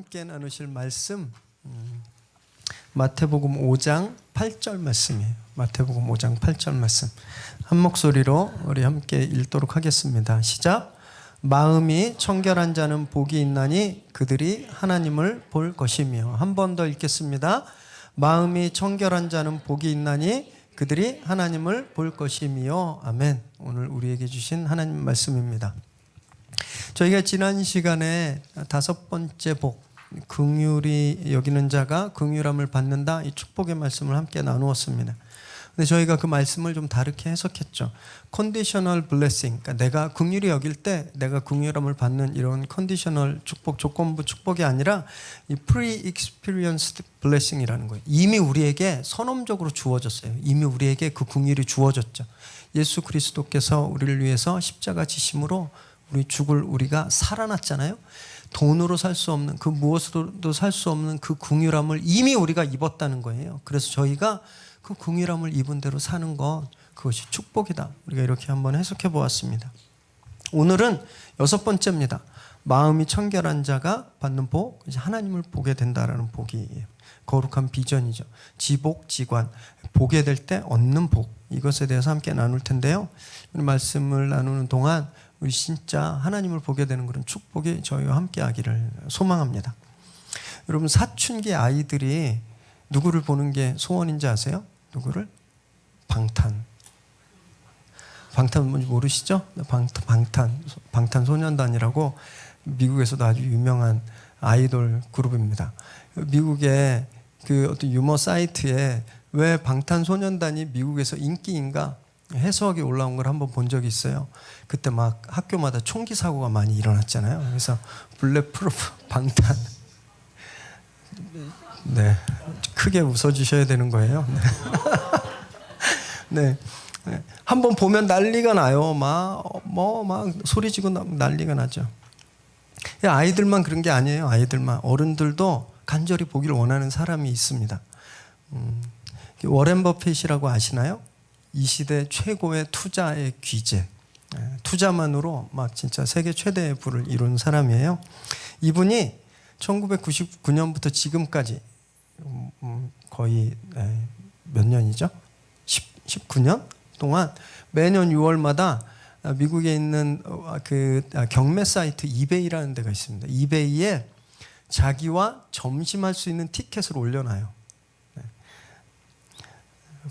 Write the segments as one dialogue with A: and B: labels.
A: 함께 나누실 말씀 마태복음 5장 8절 말씀이에요. 마태복음 5장 8절 말씀 한 목소리로 우리 함께 읽도록 하겠습니다. 시작. 마음이 청결한 자는 복이 있나니 그들이 하나님을 볼 것이며. 한 번 더 읽겠습니다. 마음이 청결한 자는 복이 있나니 그들이 하나님을 볼 것이며. 아멘. 오늘 우리에게 주신 하나님 말씀입니다. 저희가 지난 시간에 5번째 복, 긍휼히 여기는 자가 긍휼함을 받는다, 이 축복의 말씀을 함께 나누었습니다. 근데 저희가 그 말씀을 좀 다르게 해석했죠. 컨디셔널 블레싱, 그러니까 내가 긍휼히 여길 때 내가 긍휼함을 받는 이런 컨디셔널 축복, 조건부 축복이 아니라 이 pre-experienced blessing이라는 거예요. 이미 우리에게 선언적으로 주어졌어요. 이미 우리에게 그 긍휼이 주어졌죠. 예수 그리스도께서 우리를 위해서 십자가 지심으로 우리 죽을 우리가 살아났잖아요. 돈으로 살 수 없는, 그 무엇으로도 살 수 없는 그 긍휼함을 이미 우리가 입었다는 거예요. 그래서 저희가 그 긍휼함을 입은 대로 사는 것, 그것이 축복이다. 우리가 이렇게 한번 해석해 보았습니다. 오늘은 6번째입니다. 마음이 청결한 자가 받는 복, 하나님을 보게 된다라는 복이에요. 거룩한 비전이죠. 지복, 지관, 보게 될 때 얻는 복, 이것에 대해서 함께 나눌 텐데요. 우리 말씀을 나누는 동안 우리 진짜 하나님을 보게 되는 그런 축복이 저희와 함께 하기를 소망합니다. 여러분, 사춘기 아이들이 누구를 보는 게 소원인지 아세요? 누구를? 방탄 뭔지 모르시죠? 방탄소년단이라고 미국에서도 아주 유명한 아이돌 그룹입니다. 미국의 그 어떤 유머 사이트에 왜 방탄소년단이 미국에서 인기인가 해석이 올라온 걸 한번 본 적이 있어요. 그때 막 학교마다 총기 사고가 많이 일어났잖아요. 그래서 블랙프루프 방탄. 네, 크게 웃어주셔야 되는 거예요. 네. 네. 한번 보면 난리가 나요. 막 소리지고 난리가 나죠. 아이들만 그런 게 아니에요. 아이들만, 어른들도 간절히 보기를 원하는 사람이 있습니다. 워렌 버핏이라고 아시나요? 이 시대 최고의 투자의 귀재, 투자만으로 막 진짜 세계 최대의 부를 이룬 사람이에요. 이분이 1999년부터 지금까지 거의 몇 년이죠? 19년 동안 매년 6월마다 미국에 있는 그 경매 사이트 이베이라는 데가 있습니다. 이베이에 자기와 점심할 수 있는 티켓을 올려놔요.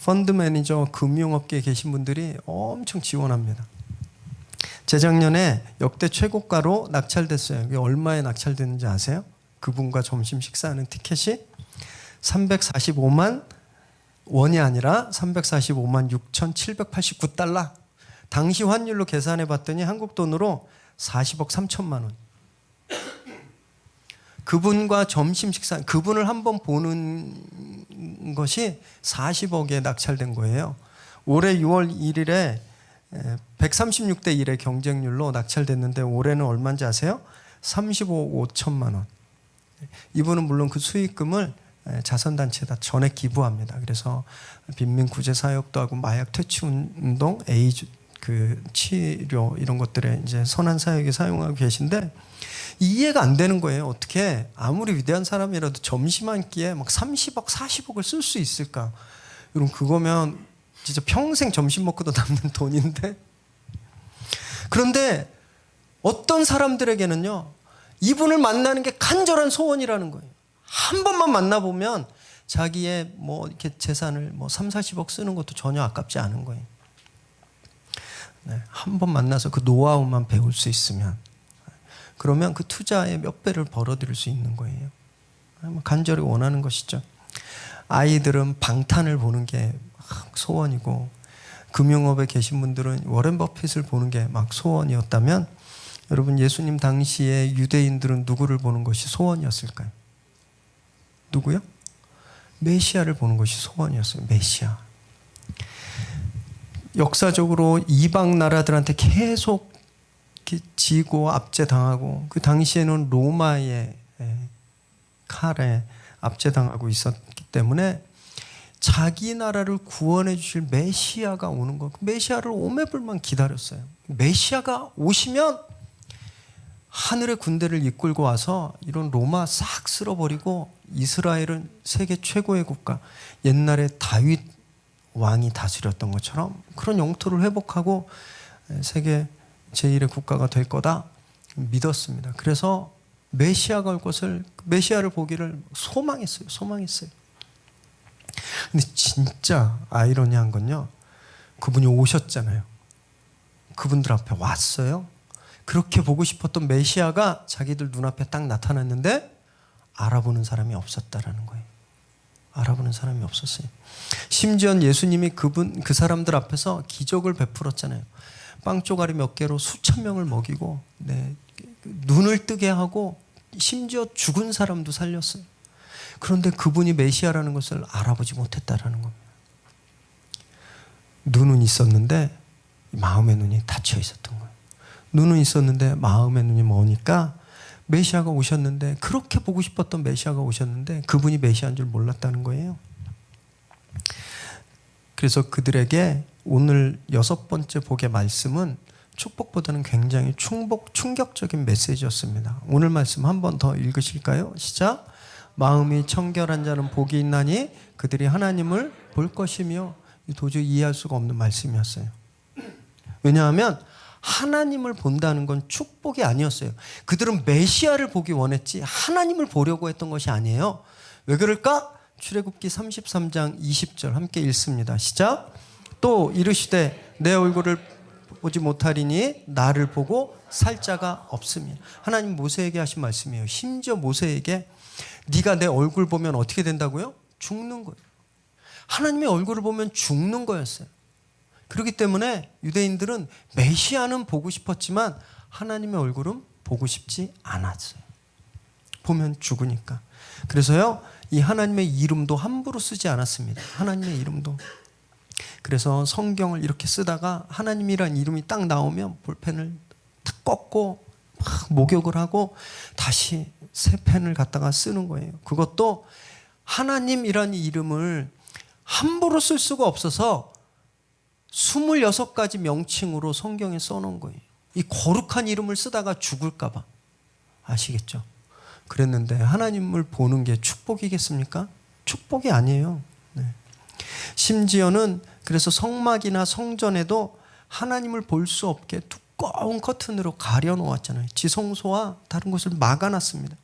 A: 펀드 매니저, 금융업계에 계신 분들이 엄청 지원합니다. 재작년에 역대 최고가로 낙찰됐어요. 얼마에 낙찰됐는지 아세요? 그분과 점심 식사하는 티켓이 345만 원이 아니라 345만 6,789달러. 당시 환율로 계산해 봤더니 한국 돈으로 40억 3천만 원. 그분과 점심 식사, 그분을 한번 보는 것이 40억에 낙찰된 거예요. 올해 6월 1일에 136대 1의 경쟁률로 낙찰됐는데 올해는 얼마인지 아세요? 35억 5천만 원. 이분은 물론 그 수익금을 자선단체에다 전액 기부합니다. 그래서 빈민구제 사역도 하고 마약 퇴치 운동, 에이즈 그 치료 이런 것들에 이제 선한 사역에 사용하고 계신데 이해가 안 되는 거예요. 어떻게 아무리 위대한 사람이라도 점심 한 끼에 막 30억, 40억을 쓸 수 있을까? 여러분, 그거면 진짜 평생 점심 먹고도 남는 돈인데. 그런데 어떤 사람들에게는요, 이분을 만나는 게 간절한 소원이라는 거예요. 한 번만 만나보면 자기의 뭐 이렇게 재산을 뭐 3, 40억 쓰는 것도 전혀 아깝지 않은 거예요. 네, 한 번 만나서 그 노하우만 배울 수 있으면, 그러면 그 투자의 몇 배를 벌어들일 수 있는 거예요. 간절히 원하는 것이죠. 아이들은 방탄을 보는 게 막 소원이고, 금융업에 계신 분들은 워렌 버핏을 보는 게 막 소원이었다면, 여러분, 예수님 당시에 유대인들은 누구를 보는 것이 소원이었을까요? 누구요? 메시아를 보는 것이 소원이었어요. 메시아. 역사적으로 이방 나라들한테 계속 지고 압제당하고, 그 당시에는 로마의 칼에 압제당하고 있었기 때문에 자기 나라를 구원해 주실 메시아가 오는 것, 메시아를 오매불만 기다렸어요. 메시아가 오시면 하늘의 군대를 이끌고 와서 이런 로마 싹 쓸어버리고 이스라엘은 세계 최고의 국가, 옛날에 다윗 왕이 다스렸던 것처럼 그런 영토를 회복하고 세계 제1의 국가가 될 거다 믿었습니다. 그래서 메시아가 올 것을, 메시아를 보기를 소망했어요. 근데 진짜 아이러니한 건요, 그분이 오셨잖아요. 그분들 앞에 왔어요. 그렇게 보고 싶었던 메시아가 자기들 눈앞에 딱 나타났는데 알아보는 사람이 없었다라는 거예요. 알아보는 사람이 없었어요. 심지어 예수님이 그 사람들 앞에서 기적을 베풀었잖아요. 빵 쪼가리 몇 개로 수천 명을 먹이고, 눈을 뜨게 하고, 심지어 죽은 사람도 살렸어요. 그런데 그분이 메시아라는 것을 알아보지 못했다라는 겁니다. 눈은 있었는데 마음의 눈이 닫혀 있었던 거예요. 눈은 있었는데 마음의 눈이 머니까 메시아가 오셨는데, 그렇게 보고 싶었던 메시아가 오셨는데 그분이 메시아인 줄 몰랐다는 거예요. 그래서 그들에게 오늘 6번째 복의 말씀은 축복보다는 굉장히 충격적인 메시지였습니다. 오늘 말씀 한 번 더 읽으실까요? 시작. 마음이 청결한 자는 복이 있나니 그들이 하나님을 볼 것이며. 도저히 이해할 수가 없는 말씀이었어요. 왜냐하면 하나님을 본다는 건 축복이 아니었어요. 그들은 메시아를 보기 원했지 하나님을 보려고 했던 것이 아니에요. 왜 그럴까? 출애굽기 33장 20절 함께 읽습니다. 시작. 또 이르시되 내 얼굴을 보지 못하리니 나를 보고 살 자가 없으며. 하나님 모세에게 하신 말씀이에요. 심지어 모세에게 네가 내 얼굴 보면 어떻게 된다고요? 죽는 거예요. 하나님의 얼굴을 보면 죽는 거였어요. 그렇기 때문에 유대인들은 메시아는 보고 싶었지만 하나님의 얼굴은 보고 싶지 않았어요. 보면 죽으니까. 그래서요, 이 하나님의 이름도 함부로 쓰지 않았습니다. 하나님의 이름도. 그래서 성경을 이렇게 쓰다가 하나님이란 이름이 딱 나오면 볼펜을 탁 꺾고 막 목욕을 하고 다시 새 펜을 갖다가 쓰는 거예요. 그것도 하나님이란 이름을 함부로 쓸 수가 없어서 26가지 명칭으로 성경에 써놓은 거예요. 이 거룩한 이름을 쓰다가 죽을까 봐. 아시겠죠? 그랬는데 하나님을 보는 게 축복이겠습니까? 축복이 아니에요. 심지어는 그래서 성막이나 성전에도 하나님을 볼 수 없게 두꺼운 커튼으로 가려놓았잖아요. 지성소와 다른 곳을 막아놨습니다.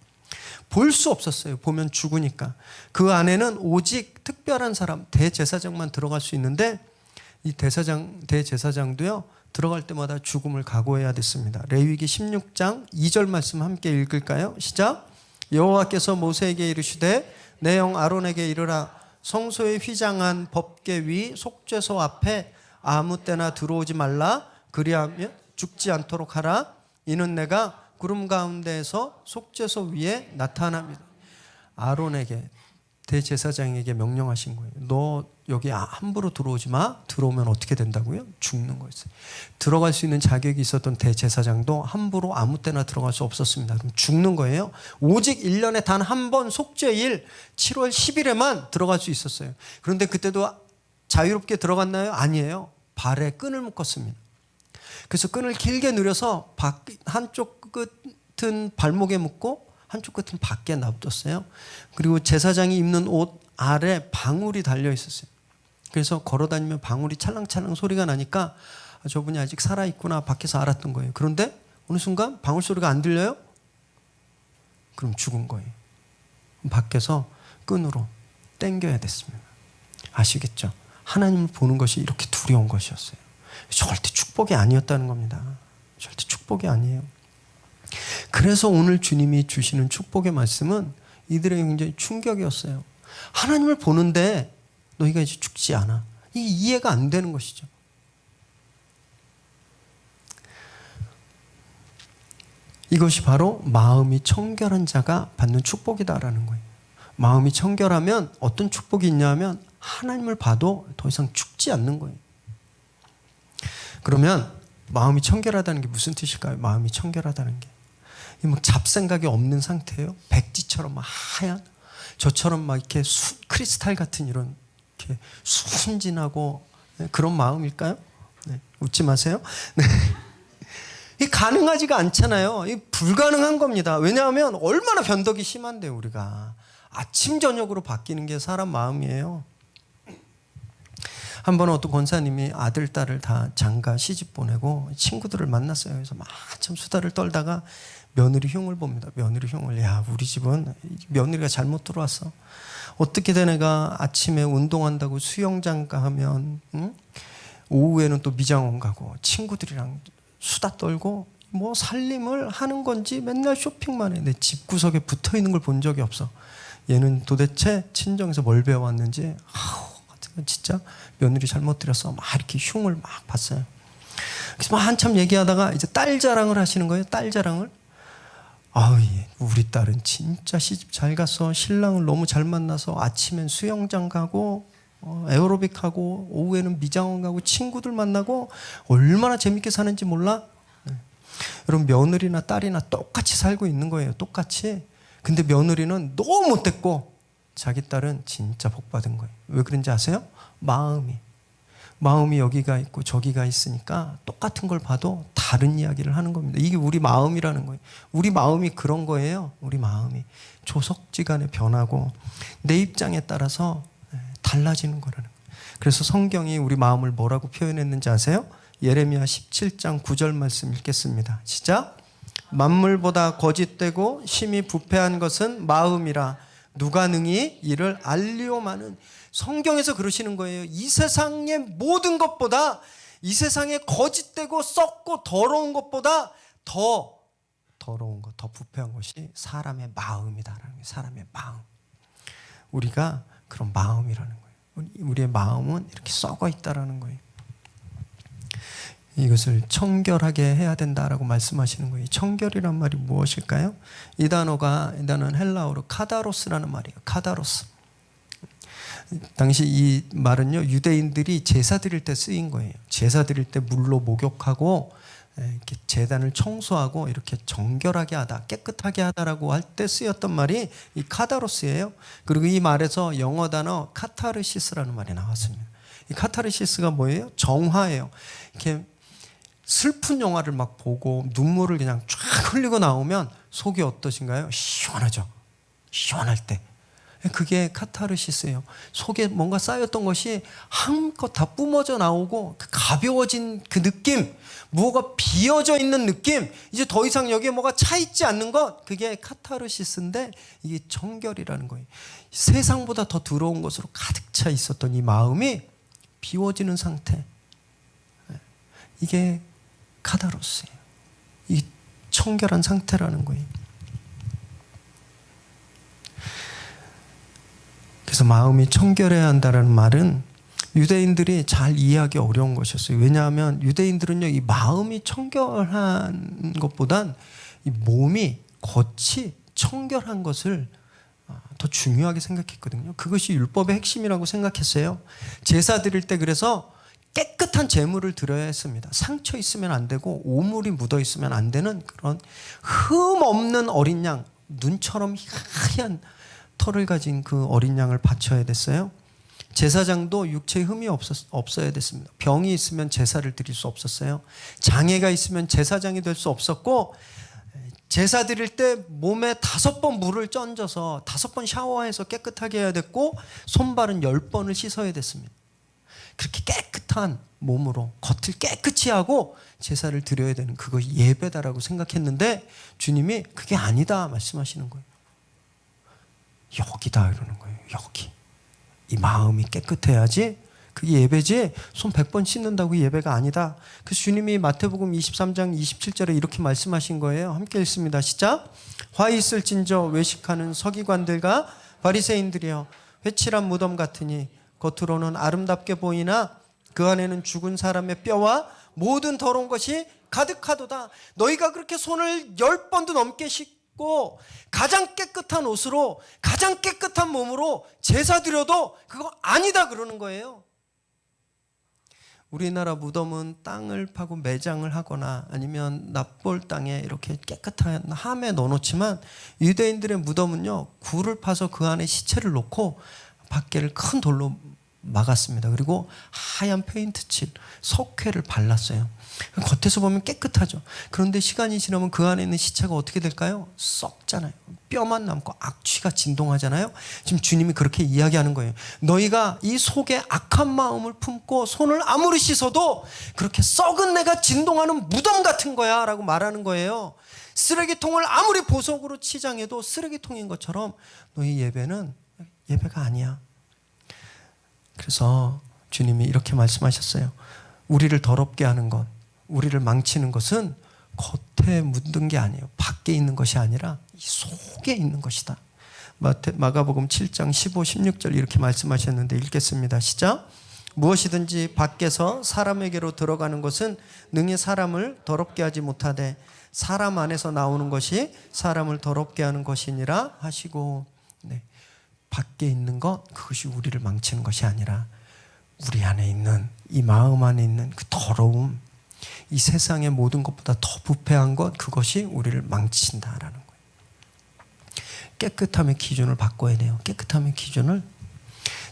A: 볼 수 없었어요. 보면 죽으니까. 그 안에는 오직 특별한 사람, 대제사장만 들어갈 수 있는데 이 대제사장도요, 들어갈 때마다 죽음을 각오해야 됐습니다. 레위기 16장 2절 말씀 함께 읽을까요? 시작. 여호와께서 모세에게 이르시되 내 형 아론에게 이르라. 성소에 휘장한 법궤 위 속죄소 앞에 아무 때나 들어오지 말라. 그리하면 죽지 않도록 하라. 이는 내가 구름 가운데에서 속죄소 위에 나타납니다. 아론에게, 대제사장에게 명령하신 거예요. 너 여기 함부로 들어오지 마. 들어오면 어떻게 된다고요? 죽는 거였어요. 들어갈 수 있는 자격이 있었던 대제사장도 함부로 아무 때나 들어갈 수 없었습니다. 그럼 죽는 거예요. 오직 1년에 단 한 번 속죄일 7월 10일에만 들어갈 수 있었어요. 그런데 그때도 자유롭게 들어갔나요? 아니에요. 발에 끈을 묶었습니다. 그래서 끈을 길게 늘여서 한쪽 끝은 발목에 묶고 한쪽 끝은 밖에 놔뒀어요. 그리고 제사장이 입는 옷 아래 방울이 달려 있었어요. 그래서 걸어다니면 방울이 찰랑찰랑 소리가 나니까 저분이 아직 살아있구나 밖에서 알았던 거예요. 그런데 어느 순간 방울 소리가 안 들려요? 그럼 죽은 거예요. 밖에서 끈으로 당겨야 됐습니다. 아시겠죠? 하나님을 보는 것이 이렇게 두려운 것이었어요. 절대 축복이 아니었다는 겁니다. 절대 축복이 아니에요. 그래서 오늘 주님이 주시는 축복의 말씀은 이들에게 굉장히 충격이었어요. 하나님을 보는데 너희가 이제 죽지 않아. 이 이해가 안 되는 것이죠. 이것이 바로 마음이 청결한 자가 받는 축복이다라는 거예요. 마음이 청결하면 어떤 축복이 있냐면 하나님을 봐도 더 이상 죽지 않는 거예요. 그러면 마음이 청결하다는 게 무슨 뜻일까요? 마음이 청결하다는 게 막 잡생각이 없는 상태예요. 백지처럼 막 하얀, 저처럼 막 이렇게 크리스탈 같은 이런 이렇게 순진하고 그런 마음일까요? 네, 웃지 마세요. 네. 이 가능하지가 않잖아요. 이 불가능한 겁니다. 왜냐하면 얼마나 변덕이 심한데요, 우리가. 아침 저녁으로 바뀌는 게 사람 마음이에요. 한 번 어떤 권사님이 아들, 딸을 다 장가 시집 보내고 친구들을 만났어요. 그래서 막 한참 수다를 떨다가 며느리 흉을 봅니다. 며느리 흉을. 야, 우리 집은 며느리가 잘못 들어왔어. 어떻게 된 애가 아침에 운동한다고 수영장 가면 오후에는 또 미장원 가고 친구들이랑 수다 떨고 뭐 살림을 하는 건지 맨날 쇼핑만 해. 내 집구석에 붙어있는 걸 본 적이 없어. 얘는 도대체 친정에서 뭘 배워왔는지 진짜 며느리 잘못 들였어. 막 이렇게 흉을 막 봤어요. 그래서 막 한참 얘기하다가 이제 딸 자랑을 하시는 거예요. 딸 자랑을. 우리 딸은 진짜 시집 잘 가서 신랑을 너무 잘 만나서 아침엔 수영장 가고 에어로빅 하고 오후에는 미장원 가고 친구들 만나고 얼마나 재밌게 사는지 몰라? 여러분, 며느리나 딸이나 똑같이 살고 있는 거예요. 똑같이. 근데 며느리는 너무 못됐고 자기 딸은 진짜 복 받은 거예요. 왜 그런지 아세요? 마음이 여기가 있고 저기가 있으니까 똑같은 걸 봐도 다른 이야기를 하는 겁니다. 이게 우리 마음이라는 거예요. 우리 마음이 그런 거예요. 우리 마음이 조석지간에 변하고 내 입장에 따라서 달라지는 거라는 거예요. 그래서 성경이 우리 마음을 뭐라고 표현했는지 아세요? 예레미야 17장 9절 말씀 읽겠습니다. 시작. 만물보다 거짓되고 심히 부패한 것은 마음이라 누가 능히 이를 알리오마는. 성경에서 그러시는 거예요. 이 세상의 모든 것보다, 이 세상에 거짓되고 썩고 더러운 것보다 더 더러운 것, 더 부패한 것이 사람의 마음이다라는 거예요. 사람의 마음. 우리가 그런 마음이라는 거예요. 우리의 마음은 이렇게 썩어 있다라는 거예요. 이것을 청결하게 해야 된다라고 말씀하시는 거예요. 청결이란 말이 무엇일까요? 이 단어는 헬라어로 카다로스라는 말이에요. 카다로스. 당시 이 말은요, 유대인들이 제사 드릴 때 쓰인 거예요. 제사 드릴 때 물로 목욕하고 이렇게 제단을 청소하고 이렇게 정결하게 하다, 깨끗하게 하다라고 할 때 쓰였던 말이 이 카다로스예요. 그리고 이 말에서 영어 단어 카타르시스라는 말이 나왔습니다. 이 카타르시스가 뭐예요? 정화예요. 이렇게 슬픈 영화를 막 보고 눈물을 그냥 쫙 흘리고 나오면 속이 어떠신가요? 시원하죠. 시원할 때. 그게 카타르시스예요. 속에 뭔가 쌓였던 것이 한껏 다 뿜어져 나오고 그 가벼워진 그 느낌, 뭐가 비어져 있는 느낌, 이제 더 이상 여기에 뭐가 차 있지 않는 것, 그게 카타르시스인데 이게 청결이라는 거예요. 세상보다 더 더러운 것으로 가득 차 있었던 이 마음이 비워지는 상태, 이게 카다로스예요. 이 청결한 상태라는 거예요. 그래서 마음이 청결해야 한다는 말은 유대인들이 잘 이해하기 어려운 것이었어요. 왜냐하면 유대인들은요, 이 마음이 청결한 것보단 이 몸이 겉이 청결한 것을 더 중요하게 생각했거든요. 그것이 율법의 핵심이라고 생각했어요. 제사 드릴 때 그래서 깨끗한 제물을 드려야 했습니다. 상처 있으면 안 되고 오물이 묻어 있으면 안 되는 그런 흠 없는 어린 양, 눈처럼 하얀 털을 가진 그 어린 양을 바쳐야 됐어요. 제사장도 육체에 흠이 없어야 됐습니다. 병이 있으면 제사를 드릴 수 없었어요. 장애가 있으면 제사장이 될 수 없었고, 제사 드릴 때 몸에 5번 물을 쩐져서 5번 샤워해서 깨끗하게 해야 됐고, 손발은 10번을 씻어야 됐습니다. 그렇게 깨끗한 몸으로 겉을 깨끗이 하고 제사를 드려야 되는 그것이 예배다라고 생각했는데 주님이 그게 아니다 말씀하시는 거예요. 여기다 이러는 거예요. 여기. 이 마음이 깨끗해야지 그게 예배지, 손 100번 씻는다고 예배가 아니다. 그래서 주님이 마태복음 23장 27절에 이렇게 말씀하신 거예요. 함께 읽습니다. 시작. 화 있을진저 외식하는 서기관들과 바리새인들이여, 회칠한 무덤 같으니 겉으로는 아름답게 보이나 그 안에는 죽은 사람의 뼈와 모든 더러운 것이 가득하도다. 너희가 그렇게 손을 10번도 넘게 씻고 가장 깨끗한 옷으로 가장 깨끗한 몸으로 제사 드려도 그거 아니다 그러는 거예요. 우리나라 무덤은 땅을 파고 매장을 하거나 아니면 납볼 땅에 이렇게 깨끗한 함에 넣어놓지만 유대인들의 무덤은요, 굴을 파서 그 안에 시체를 놓고 밖에를 큰 돌로 막았습니다. 그리고 하얀 페인트 칠, 석회를 발랐어요. 겉에서 보면 깨끗하죠. 그런데 시간이 지나면 그 안에 있는 시체가 어떻게 될까요? 썩잖아요. 뼈만 남고 악취가 진동하잖아요. 지금 주님이 그렇게 이야기하는 거예요. 너희가 이 속에 악한 마음을 품고 손을 아무리 씻어도 그렇게 썩은 내가 진동하는 무덤 같은 거야 라고 말하는 거예요. 쓰레기통을 아무리 보석으로 치장해도 쓰레기통인 것처럼 너희 예배는 예배가 아니야. 그래서 주님이 이렇게 말씀하셨어요. 우리를 더럽게 하는 것, 우리를 망치는 것은 겉에 묻는 게 아니에요. 밖에 있는 것이 아니라 이 속에 있는 것이다. 마가복음 7장 15, 16절 이렇게 말씀하셨는데 읽겠습니다. 시작. 무엇이든지 밖에서 사람에게로 들어가는 것은 능히 사람을 더럽게 하지 못하되 사람 안에서 나오는 것이 사람을 더럽게 하는 것이니라 하시고, 네. 밖에 있는 것, 그것이 우리를 망치는 것이 아니라 우리 안에 있는, 이 마음 안에 있는 그 더러움, 이 세상의 모든 것보다 더 부패한 것, 그것이 우리를 망친다라는 거예요. 깨끗함의 기준을 바꿔야 돼요. 깨끗함의 기준을.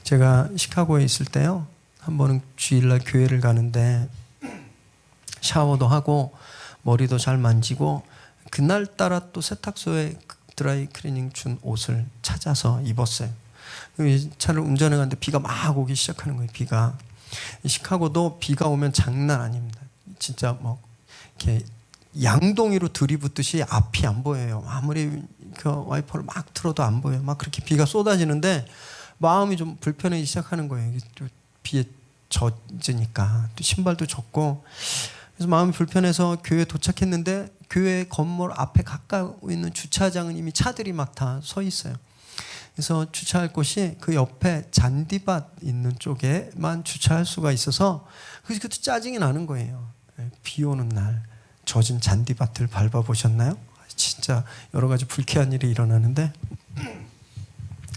A: 제가 시카고에 있을 때요, 한 번은 주일날 교회를 가는데 샤워도 하고 머리도 잘 만지고 그날따라 또 세탁소에 드라이 클리닝 준 옷을 찾아서 입었어요. 차를 운전해 갔는데 비가 막 오기 시작하는 거예요. 비가. 시카고도 비가 오면 장난 아닙니다. 진짜 뭐 이렇게 양동이로 들이붓듯이 앞이 안 보여요. 아무리 그 와이퍼를 막 틀어도 안 보여요. 막 그렇게 비가 쏟아지는데 마음이 좀 불편해지기 시작하는 거예요. 또 비에 젖으니까 또 신발도 젖고, 그래서 마음이 불편해서 교회에 도착했는데 교회 건물 앞에 가까이 있는 주차장은 이미 차들이 막 다 서 있어요. 그래서 주차할 곳이 그 옆에 잔디밭 있는 쪽에만 주차할 수가 있어서 그것도 짜증이 나는 거예요. 비 오는 날 젖은 잔디밭을 밟아보셨나요? 진짜 여러 가지 불쾌한 일이 일어나는데,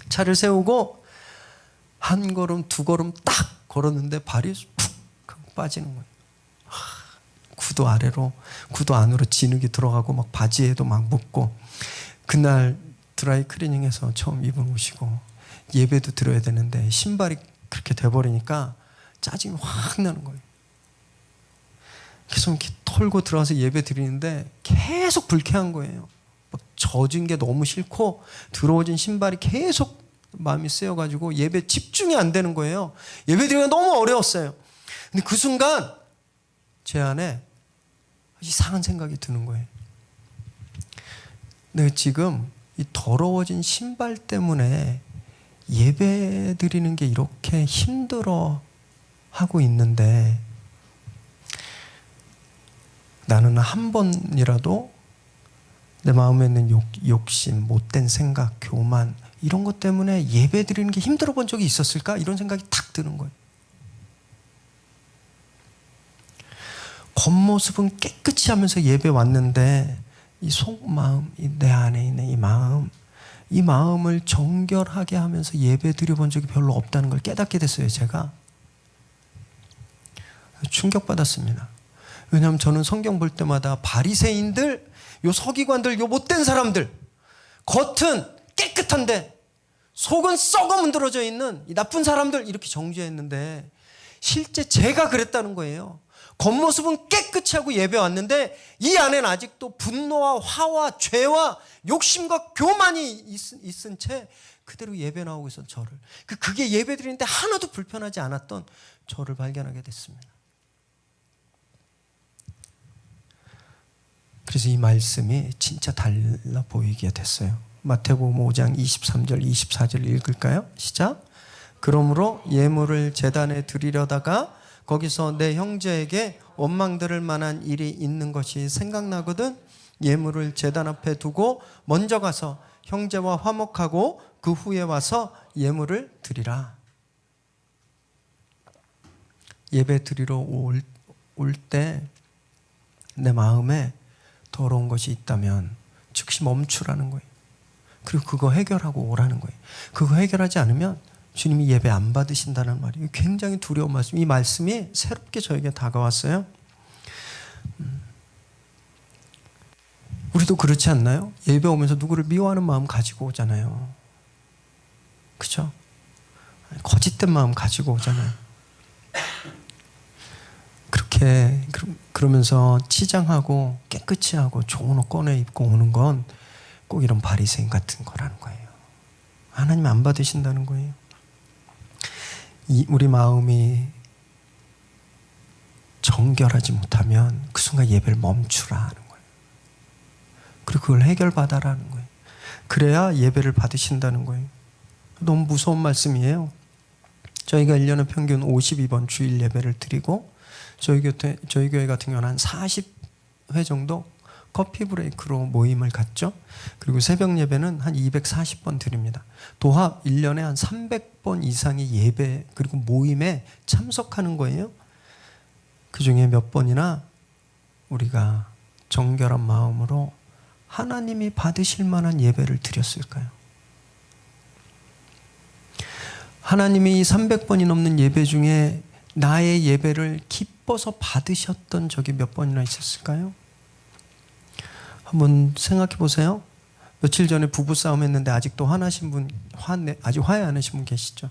A: 차를 세우고 한 걸음 두 걸음 딱 걸었는데 발이 푹 빠지는 거예요. 구두 아래로, 구두 안으로 진흙이 들어가고 막 바지에도 막 묻고. 그날 드라이 클리닝해서 처음 입은 옷이고 예배도 드려야 되는데 신발이 그렇게 돼버리니까 짜증이 확 나는 거예요. 계속 이렇게 털고 들어가서 예배 드리는데 계속 불쾌한 거예요. 막 젖은 게 너무 싫고 들어오진 신발이 계속 마음이 쓰여가지고 예배 집중이 안 되는 거예요. 예배 드리기가 너무 어려웠어요. 근데 그 순간 제 안에 이상한 생각이 드는 거예요. 내가 지금 이 더러워진 신발 때문에 예배 드리는 게 이렇게 힘들어 하고 있는데, 나는 한 번이라도 내 마음에 있는 욕심, 못된 생각, 교만 이런 것 때문에 예배 드리는 게 힘들어 본 적이 있었을까? 이런 생각이 탁 드는 거예요. 겉모습은 깨끗이 하면서 예배 왔는데 이 속마음, 내 안에 있는 이 마음을 정결하게 하면서 예배 드려본 적이 별로 없다는 걸 깨닫게 됐어요. 제가 충격받았습니다. 왜냐하면 저는 성경 볼 때마다 바리새인들, 요 서기관들, 요 못된 사람들, 겉은 깨끗한데 속은 썩어 문드러져 있는 이 나쁜 사람들, 이렇게 정죄했는데 실제 제가 그랬다는 거예요. 겉모습은 깨끗이 하고 예배 왔는데 이 안에는 아직도 분노와 화와 죄와 욕심과 교만이 있은 채 그대로 예배 나오고 있었던 저를, 그게 예배 드리는데 하나도 불편하지 않았던 저를 발견하게 됐습니다. 그래서 이 말씀이 진짜 달라 보이게 됐어요. 마태복음 5장 23절 24절 읽을까요? 시작. 그러므로 예물을 제단에 드리려다가 거기서 내 형제에게 원망 들을 만한 일이 있는 것이 생각나거든 예물을 제단 앞에 두고 먼저 가서 형제와 화목하고 그 후에 와서 예물을 드리라. 예배 드리러 올 때 내 마음에 더러운 것이 있다면 즉시 멈추라는 거예요. 그리고 그거 해결하고 오라는 거예요. 그거 해결하지 않으면 주님이 예배 안 받으신다는 말이에요. 굉장히 두려운 말씀. 이 말씀이 새롭게 저에게 다가왔어요. 우리도 그렇지 않나요? 예배 오면서 누구를 미워하는 마음 가지고 오잖아요. 그렇죠? 거짓된 마음 가지고 오잖아요. 그렇게 그러면서 치장하고 깨끗이 하고 좋은 옷 꺼내 입고 오는 건 꼭 이런 바리새인 같은 거라는 거예요. 하나님 안 받으신다는 거예요. 우리 마음이 정결하지 못하면 그 순간 예배를 멈추라 하는 거예요. 그리고 그걸 해결받아라는 거예요. 그래야 예배를 받으신다는 거예요. 너무 무서운 말씀이에요. 저희가 1년에 평균 52번 주일 예배를 드리고 저희 교회 같은 경우는 한 40회 정도 커피 브레이크로 모임을 갖죠. 그리고 새벽 예배는 한 240번 드립니다. 도합 1년에 한 300번 이상의 예배 그리고 모임에 참석하는 거예요. 그 중에 몇 번이나 우리가 정결한 마음으로 하나님이 받으실 만한 예배를 드렸을까요? 하나님이 300번이 넘는 예배 중에 나의 예배를 기뻐서 받으셨던 적이 몇 번이나 있었을까요? 한번 생각해 보세요. 며칠 전에 부부싸움 했는데 아직도 화나신 분, 아직 화해 안 하신 분 계시죠?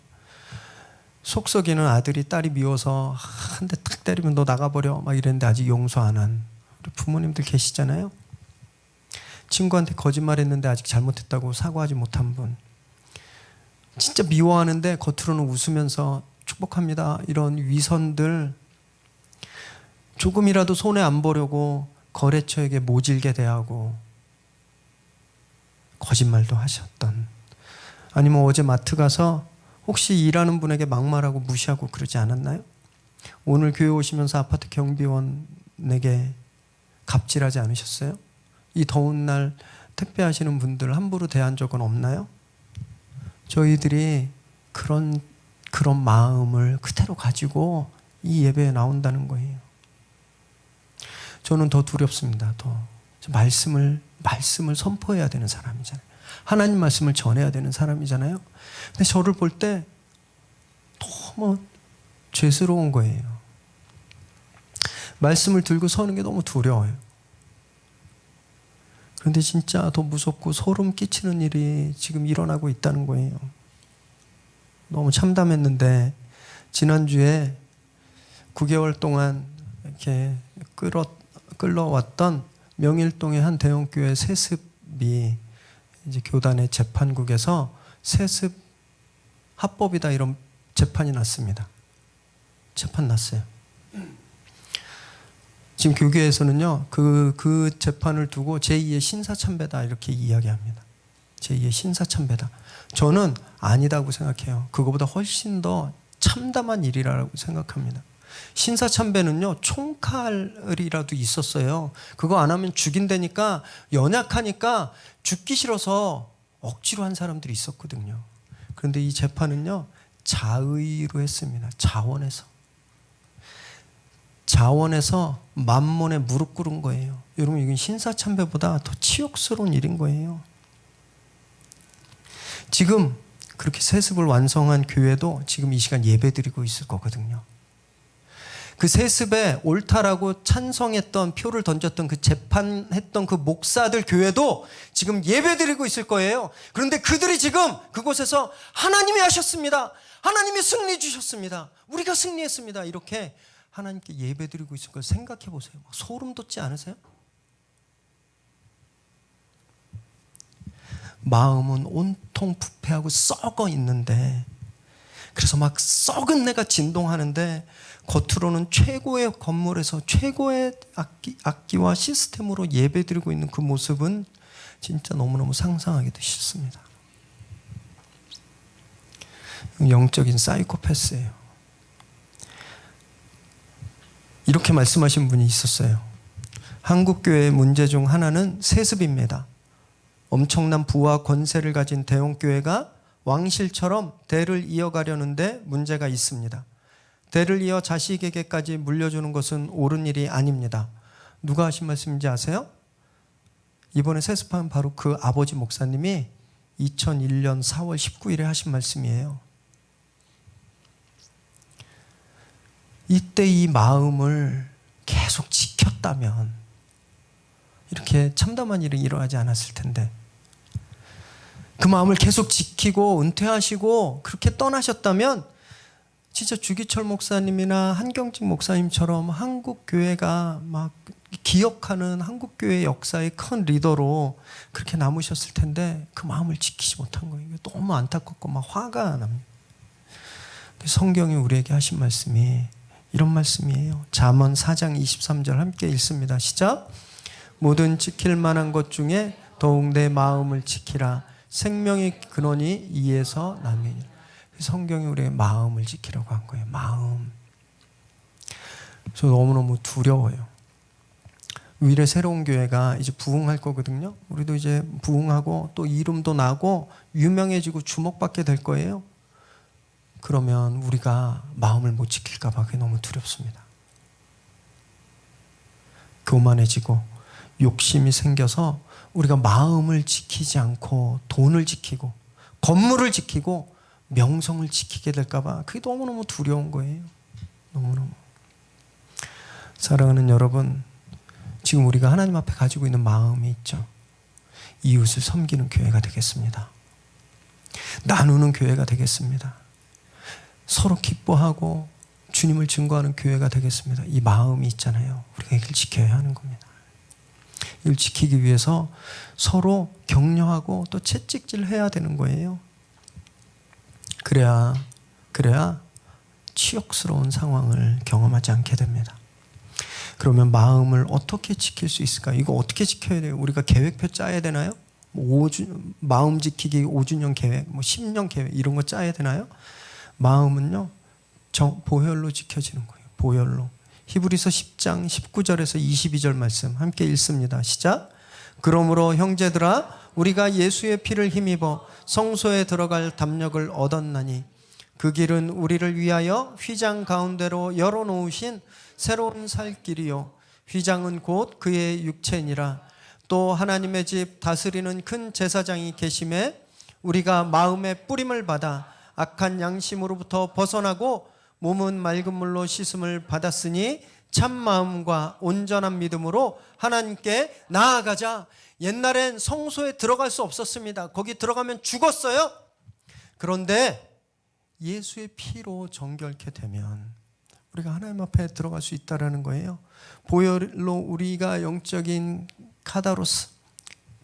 A: 속썩이는 아들이 딸이 미워서 한 대 탁 때리면 너 나가버려 막 이랬는데 아직 용서 안 한 우리 부모님들 계시잖아요. 친구한테 거짓말했는데 아직 잘못했다고 사과하지 못한 분, 진짜 미워하는데 겉으로는 웃으면서 축복합니다 이런 위선들, 조금이라도 손해 안 보려고 거래처에게 모질게 대하고 거짓말도 하셨던, 아니면 어제 마트 가서 혹시 일하는 분에게 막말하고 무시하고 그러지 않았나요? 오늘 교회 오시면서 아파트 경비원에게 갑질하지 않으셨어요? 이 더운 날 택배하시는 분들 함부로 대한 적은 없나요? 저희들이 그런 마음을 그대로 가지고 이 예배에 나온다는 거예요. 저는 더 두렵습니다. 말씀을 선포해야 되는 사람이잖아요. 하나님 말씀을 전해야 되는 사람이잖아요. 근데 저를 볼 때 너무 죄스러운 거예요. 말씀을 들고 서는 게 너무 두려워요. 그런데 진짜 더 무섭고 소름 끼치는 일이 지금 일어나고 있다는 거예요. 너무 참담했는데 지난주에 9개월 동안 이렇게 끌러왔던 명일동의 한 대형교회 세습이 이제 교단의 재판국에서 세습 합법이다 이런 재판이 났습니다. 재판 났어요. 지금 교계에서는요 그 재판을 두고 제2의 신사참배다 이렇게 이야기합니다. 제2의 신사참배다. 저는 아니다고 생각해요. 그거보다 훨씬 더 참담한 일이라고 생각합니다. 신사참배는요 총칼이라도 있었어요. 그거 안 하면 죽인다니까, 연약하니까 죽기 싫어서 억지로 한 사람들이 있었거든요. 그런데 이 재판은요 자의로 했습니다. 자원에서 만몬에 무릎 꿇은 거예요. 여러분 이건 신사참배보다 더 치욕스러운 일인 거예요. 지금 그렇게 세습을 완성한 교회도 지금 이 시간 예배드리고 있을 거거든요. 그 세습에 옳다라고 찬성했던, 표를 던졌던, 그 재판했던 그 목사들 교회도 지금 예배드리고 있을 거예요. 그런데 그들이 지금 그곳에서 하나님이 하셨습니다, 하나님이 승리 주셨습니다, 우리가 승리했습니다, 이렇게 하나님께 예배드리고 있을 걸 생각해 보세요. 소름 돋지 않으세요? 마음은 온통 부패하고 썩어 있는데, 그래서 막 썩은 내가 진동하는데 겉으로는 최고의 건물에서 최고의 악기와 시스템으로 예배드리고 있는 그 모습은 진짜 너무너무 상상하기도 싫습니다. 영적인 사이코패스예요. 이렇게 말씀하신 분이 있었어요. 한국교회의 문제 중 하나는 세습입니다. 엄청난 부와 권세를 가진 대형교회가 왕실처럼 대를 이어가려는데 문제가 있습니다. 대를 이어 자식에게까지 물려주는 것은 옳은 일이 아닙니다. 누가 하신 말씀인지 아세요? 이번에 세습한 바로 그 아버지 목사님이 2001년 4월 19일에 하신 말씀이에요. 이때 이 마음을 계속 지켰다면 이렇게 참담한 일이 일어나지 않았을 텐데, 그 마음을 계속 지키고 은퇴하시고 그렇게 떠나셨다면 진짜 주기철 목사님이나 한경직 목사님처럼 한국 교회가 막 기억하는 한국 교회 역사의 큰 리더로 그렇게 남으셨을 텐데 그 마음을 지키지 못한 거예요. 너무 안타깝고 막 화가 납니다. 성경이 우리에게 하신 말씀이 이런 말씀이에요. 잠언 4장 23절 함께 읽습니다. 시작. 모든 지킬 만한 것 중에 더욱 내 마음을 지키라. 생명의 근원이 이에서 남이니라. 성경이 우리의 마음을 지키라고 한 거예요. 마음. 저 너무너무 두려워요. 위례 새로운 교회가 이제 부흥할 거거든요. 우리도 이제 부흥하고 또 이름도 나고 유명해지고 주목받게 될 거예요. 그러면 우리가 마음을 못 지킬까 봐 그게 너무 두렵습니다. 교만해지고 욕심이 생겨서 우리가 마음을 지키지 않고 돈을 지키고 건물을 지키고 명성을 지키게 될까 봐 그게 너무너무 두려운 거예요. 너무너무. 사랑하는 여러분, 지금 우리가 하나님 앞에 가지고 있는 마음이 있죠. 이웃을 섬기는 교회가 되겠습니다. 나누는 교회가 되겠습니다. 서로 기뻐하고 주님을 증거하는 교회가 되겠습니다. 이 마음이 있잖아요. 우리가 이걸 지켜야 하는 겁니다. 이걸 지키기 위해서 서로 격려하고 또 채찍질 해야 되는 거예요. 그래야 치욕스러운 상황을 경험하지 않게 됩니다. 그러면 마음을 어떻게 지킬 수 있을까? 이거 어떻게 지켜야 돼요? 우리가 계획표 짜야 되나요? 마음 지키기 5주년 계획, 10년 계획 이런 거 짜야 되나요? 마음은요, 보혈로 지켜지는 거예요. 보혈로. 히브리서 10장 19절에서 22절 말씀 함께 읽습니다. 시작. 그러므로 형제들아, 우리가 예수의 피를 힘입어 성소에 들어갈 담력을 얻었나니 그 길은 우리를 위하여 휘장 가운데로 열어놓으신 새로운 살 길이요, 휘장은 곧 그의 육체니라. 또 하나님의 집 다스리는 큰 제사장이 계심에 우리가 마음의 뿌림을 받아 악한 양심으로부터 벗어나고 몸은 맑은 물로 씻음을 받았으니 참 마음과 온전한 믿음으로 하나님께 나아가자. 옛날엔 성소에 들어갈 수 없었습니다. 거기 들어가면 죽었어요. 그런데 예수의 피로 정결케 되면 우리가 하나님 앞에 들어갈 수 있다는 거예요. 보혈로 우리가 영적인 카다로스,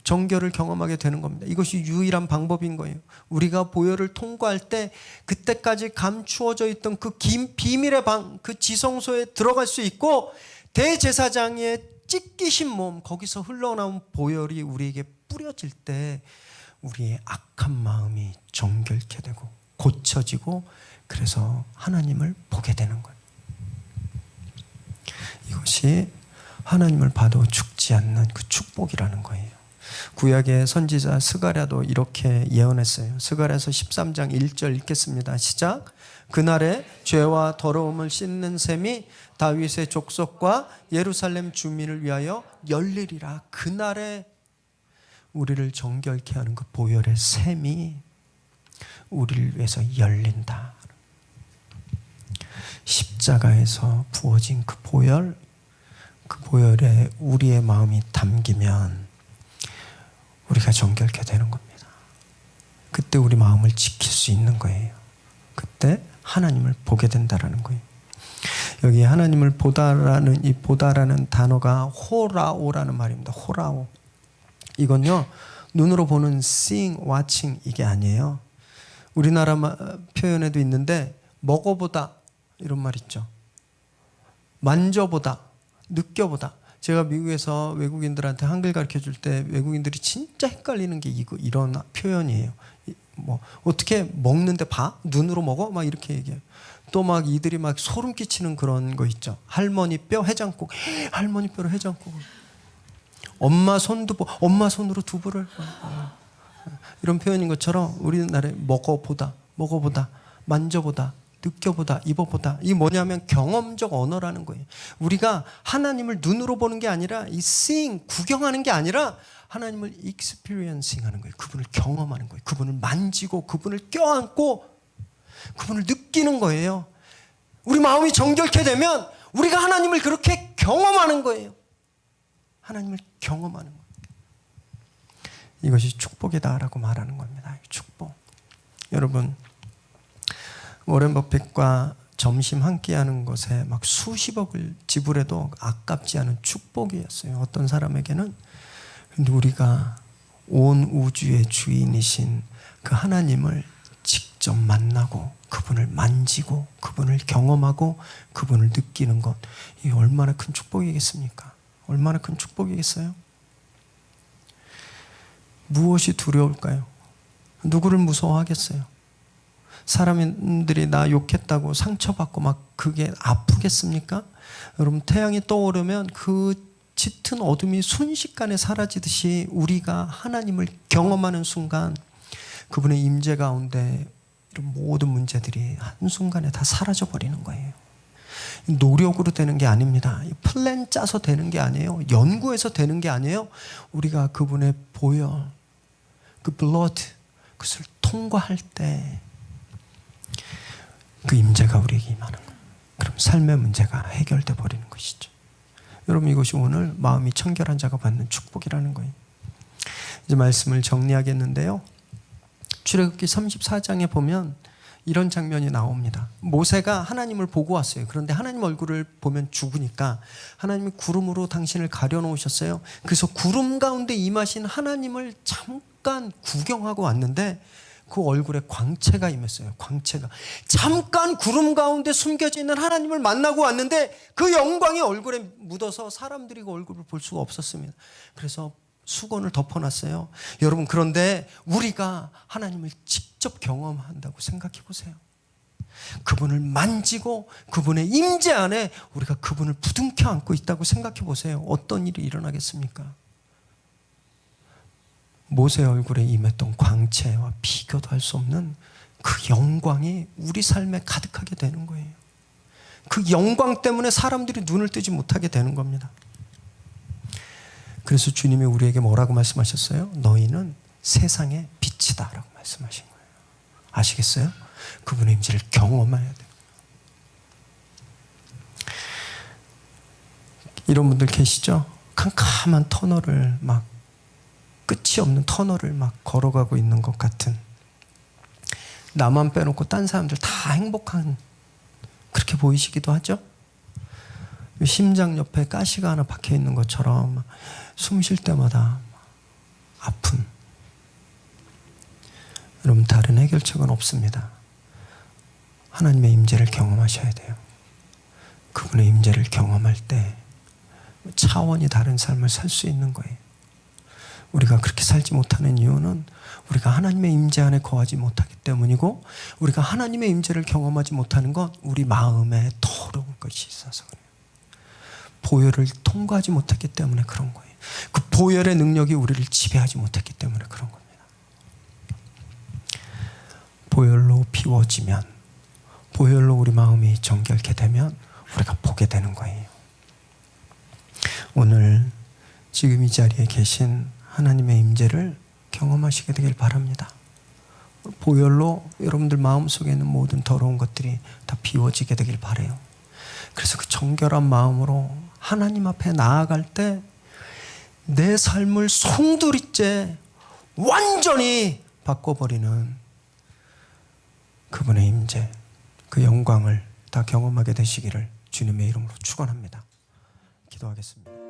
A: 정결을 경험하게 되는 겁니다. 이것이 유일한 방법인 거예요. 우리가 보혈을 통과할 때 그때까지 감추어져 있던 그 비밀의 방, 그 지성소에 들어갈 수 있고 대제사장의 찢기신 몸, 거기서 흘러나온 보혈이 우리에게 뿌려질 때 우리의 악한 마음이 정결케 되고 고쳐지고 그래서 하나님을 보게 되는 거예요. 이것이 하나님을 봐도 죽지 않는 그 축복이라는 거예요. 구약의 선지자 스가랴도 이렇게 예언했어요. 스가랴서 13장 1절 읽겠습니다. 시작. 그날에 죄와 더러움을 씻는 셈이 다윗의 족속과 예루살렘 주민을 위하여 열리리라. 그날에 우리를 정결케 하는 그 보혈의 셈이 우리를 위해서 열린다. 십자가에서 부어진 그 보혈에 우리의 마음이 담기면 우리가 정결케 되는 겁니다. 그때 우리 마음을 지킬 수 있는 거예요. 그때 하나님을 보게 된다라는 거예요. 여기 하나님을 보다라는 이 보다라는 단어가 호라오라는 말입니다. 호라오. 이건요, 눈으로 보는 seeing, watching 이게 아니에요. 우리나라 표현에도 있는데 먹어보다 이런 말 있죠. 만져보다, 느껴보다. 제가 미국에서 외국인들한테 한글 가르쳐 줄 때 외국인들이 진짜 헷갈리는 게 이런 표현이에요. 뭐 어떻게 먹는데 봐? 눈으로 먹어? 막 이렇게 얘기해요. 또 막 이들이 막 소름 끼치는 그런 거 있죠. 할머니 뼈 해장국, 할머니 뼈로 해장국. 엄마 손두부, 엄마 손으로 두부를. 이런 표현인 것처럼 우리나라에 먹어보다, 만져보다, 느껴보다, 입어보다. 이게 뭐냐면 경험적 언어라는 거예요. 우리가 하나님을 눈으로 보는 게 아니라 이 seeing, 구경하는 게 아니라 하나님을 experiencing 하는 거예요. 그분을 경험하는 거예요. 그분을 만지고 그분을 껴안고 그분을 느끼는 거예요. 우리 마음이 정결케 되면 우리가 하나님을 그렇게 경험하는 거예요. 하나님을 경험하는 거예요. 이것이 축복이다라고 말하는 겁니다. 축복. 여러분, 워렌 버핏과 점심 한 끼 하는 것에 막 수십억을 지불해도 아깝지 않은 축복이었어요. 어떤 사람에게는. 근데 우리가 온 우주의 주인이신 그 하나님을 직접 만나고 그분을 만지고 그분을 경험하고 그분을 느끼는 것, 이게 얼마나 큰 축복이겠습니까? 얼마나 큰 축복이겠어요? 무엇이 두려울까요? 누구를 무서워하겠어요? 사람들이 나 욕했다고 상처받고 막 그게 아프겠습니까? 여러분, 태양이 떠오르면 그 짙은 어둠이 순식간에 사라지듯이 우리가 하나님을 경험하는 순간 그분의 임재 가운데 이런 모든 문제들이 한순간에 다 사라져 버리는 거예요. 노력으로 되는 게 아닙니다. 플랜 짜서 되는 게 아니에요. 연구해서 되는 게 아니에요. 우리가 그분의 보혈, 그 블러드, 그것을 통과할 때 그 임재가 우리에게 임하는 거예요. 그럼 삶의 문제가 해결돼 버리는 것이죠. 여러분, 이것이 오늘 마음이 청결한 자가 받는 축복이라는 거예요. 이제 말씀을 정리하겠는데요. 출애굽기 34장에 보면 이런 장면이 나옵니다. 모세가 하나님을 보고 왔어요. 그런데 하나님 얼굴을 보면 죽으니까 하나님이 구름으로 당신을 가려놓으셨어요. 그래서 구름 가운데 임하신 하나님을 잠깐 구경하고 왔는데 그 얼굴에 광채가 임했어요. 광채가. 잠깐 구름 가운데 숨겨져 있는 하나님을 만나고 왔는데 그 영광이 얼굴에 묻어서 사람들이 그 얼굴을 볼 수가 없었습니다. 그래서 수건을 덮어놨어요. 여러분, 그런데 우리가 하나님을 직접 경험한다고 생각해 보세요. 그분을 만지고 그분의 임재 안에 우리가 그분을 부둥켜 안고 있다고 생각해 보세요. 어떤 일이 일어나겠습니까? 모세 얼굴에 임했던 광채와 비교도 할 수 없는 그 영광이 우리 삶에 가득하게 되는 거예요. 그 영광 때문에 사람들이 눈을 뜨지 못하게 되는 겁니다. 그래서 주님이 우리에게 뭐라고 말씀하셨어요? 너희는 세상의 빛이다 라고 말씀하신 거예요. 아시겠어요? 그분의 임재를 경험해야 돼요. 이런 분들 계시죠? 캄캄한 터널을 막 끝이 없는 터널을 막 걸어가고 있는 것 같은, 나만 빼놓고 딴 사람들 다 행복한, 그렇게 보이시기도 하죠? 심장 옆에 가시가 하나 박혀 있는 것처럼 숨 쉴 때마다 아픔. 여러분, 다른 해결책은 없습니다. 하나님의 임재를 경험하셔야 돼요. 그분의 임재를 경험할 때 차원이 다른 삶을 살 수 있는 거예요. 우리가 그렇게 살지 못하는 이유는 우리가 하나님의 임재 안에 거하지 못하기 때문이고, 우리가 하나님의 임재를 경험하지 못하는 건 우리 마음에 더러운 것이 있어서 그래요. 보혈을 통과하지 못했기 때문에 그런 거예요. 그 보혈의 능력이 우리를 지배하지 못했기 때문에 그런 겁니다. 보혈로 비워지면, 보혈로 우리 마음이 정결케 되면 우리가 보게 되는 거예요. 오늘 지금 이 자리에 계신 하나님의 임재를 경험하시게 되길 바랍니다. 보혈로 여러분들 마음속에 있는 모든 더러운 것들이 다 비워지게 되길 바라요. 그래서 그 정결한 마음으로 하나님 앞에 나아갈 때 내 삶을 송두리째 완전히 바꿔버리는 그분의 임재, 그 영광을 다 경험하게 되시기를 주님의 이름으로 축원합니다. 기도하겠습니다.